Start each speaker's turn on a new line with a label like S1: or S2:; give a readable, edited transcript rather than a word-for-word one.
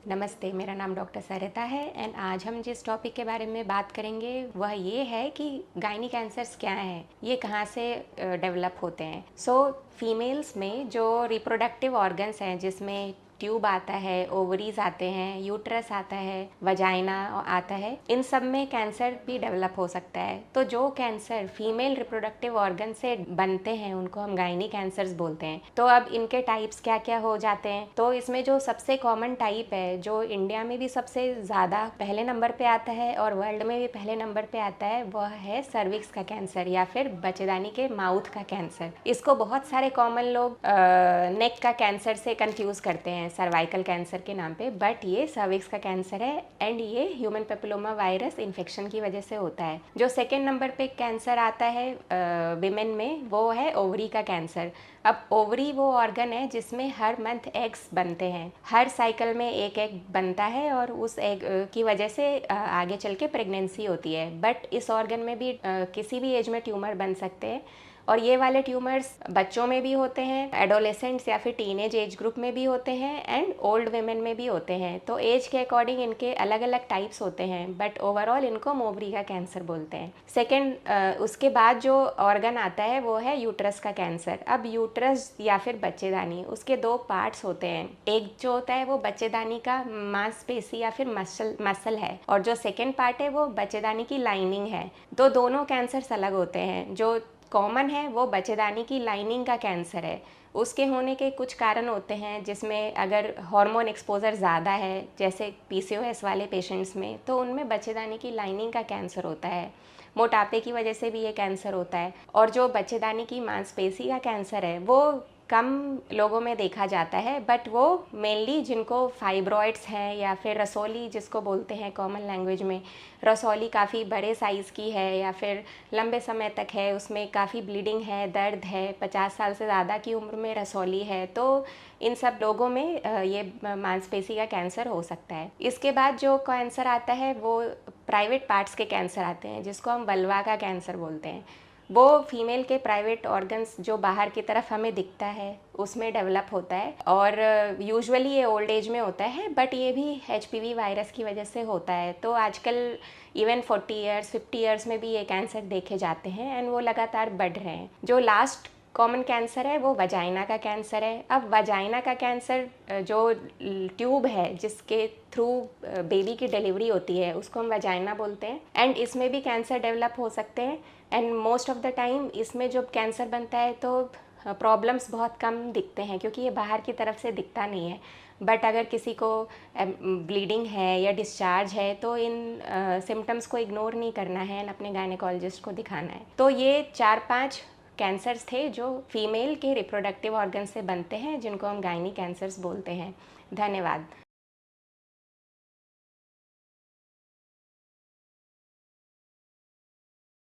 S1: नमस्ते, मेरा नाम डॉक्टर सरिता है एंड आज हम जिस टॉपिक के बारे में बात करेंगे वह ये है कि गायनी कैंसर्स क्या हैं, ये कहाँ से डेवलप होते हैं। फीमेल्स में जो रिप्रोडक्टिव ऑर्गन्स हैं जिसमें ट्यूब आता है, ओवरीज आते हैं, यूट्रस आता है, वजाइना आता है, इन सब में कैंसर भी डेवलप हो सकता है। तो जो कैंसर फीमेल रिप्रोडक्टिव ऑर्गन से बनते हैं उनको हम गायनी कैंसर्स बोलते हैं। तो अब इनके टाइप्स क्या क्या हो जाते हैं, तो इसमें जो सबसे कॉमन टाइप है, जो इंडिया में भी सबसे ज़्यादा पहले नंबर पे आता है और वर्ल्ड में भी पहले नंबर पे आता है, वह है सर्विक्स का कैंसर या फिर बच्चेदानी के माउथ का कैंसर। इसको बहुत सारे कॉमन लोग नेक का कैंसर से कंफ्यूज करते हैं सर्वाइकल कैंसर के नाम पे, बट ये सर्विक्स का कैंसर है एंड ये ह्यूमन पेपिलोमा वायरस इन्फेक्शन की वजह से होता है। जो सेकेंड नंबर पे कैंसर आता है विमेन में, वो है ओवरी का कैंसर। अब ओवरी वो ऑर्गन है जिसमें हर मंथ एग्स बनते हैं, हर साइकिल में एक एग बनता है और उस एग की वजह से आगे चल के प्रेगनेंसी होती है। बट इस ऑर्गन में भी किसी भी एज में ट्यूमर बन सकते हैं और ये वाले ट्यूमर्स बच्चों में भी होते हैं, एडोलेसेंट्स या फिर टीनेज एज ग्रुप में भी होते हैं एंड ओल्ड वेमेन में भी होते हैं। तो एज के अकॉर्डिंग इनके अलग अलग टाइप्स होते हैं, बट ओवरऑल इनको ओवरी का कैंसर बोलते हैं। सेकेंड उसके बाद जो ऑर्गन आता है वो है यूट्रस का कैंसर। अब यूट्रस या फिर बच्चेदानी, उसके दो पार्ट्स होते हैं। एक जो होता है वो बच्चेदानी का मांसपेशी या फिर मसल है और जो सेकेंड पार्ट है वो बच्चेदानी की लाइनिंग है। तो दोनों कैंसर्स अलग होते हैं। जो कॉमन है वो बच्चेदानी की लाइनिंग का कैंसर है। उसके होने के कुछ कारण होते हैं, जिसमें अगर हार्मोन एक्सपोजर ज़्यादा है जैसे पीसीओएस वाले पेशेंट्स में, तो उनमें बच्चेदानी की लाइनिंग का कैंसर होता है। मोटापे की वजह से भी ये कैंसर होता है। और जो बच्चेदानी की मांसपेशी का कैंसर है वो कम लोगों में देखा जाता है, बट वो मेनली जिनको फाइब्रॉइड्स हैं या फिर रसौली जिसको बोलते हैं कॉमन लैंग्वेज में, रसौली काफ़ी बड़े साइज़ की है या फिर लंबे समय तक है, उसमें काफ़ी ब्लीडिंग है, दर्द है, 50 साल से ज़्यादा की उम्र में रसौली है, तो इन सब लोगों में ये मांसपेशी का कैंसर हो सकता है। इसके बाद जो कैंसर आता है वो प्राइवेट पार्ट्स के कैंसर आते हैं जिसको हम वल्वा का कैंसर बोलते हैं। वो फीमेल के प्राइवेट ऑर्गन्स जो बाहर की तरफ हमें दिखता है उसमें डेवलप होता है और यूजुअली ये ओल्ड एज में होता है, बट ये भी एचपीवी वायरस की वजह से होता है। तो आजकल इवन 40 ईयर्स 50 ईयर्स में भी ये कैंसर देखे जाते हैं एंड वो लगातार बढ़ रहे हैं। जो लास्ट कॉमन कैंसर है वो वजाइना का कैंसर है। अब वजाइना का कैंसर जो ट्यूब है जिसके थ्रू बेबी की डिलीवरी होती है उसको हम वजाइना बोलते हैं एंड इसमें भी कैंसर डेवलप हो सकते हैं and most of the time इसमें जब कैंसर बनता है तो प्रॉब्लम्स बहुत कम दिखते हैं क्योंकि ये बाहर की तरफ से दिखता नहीं है। बट अगर किसी को ब्लीडिंग है या डिस्चार्ज है तो इन सिम्टम्स को इग्नोर नहीं करना है, अपने गायनेकोलॉजिस्ट को दिखाना है। तो ये 4-5 कैंसर्स थे जो फीमेल के रिप्रोडक्टिव ऑर्गन से बनते हैं, जिनको हम गायनी कैंसर्स बोलते हैं। धन्यवाद।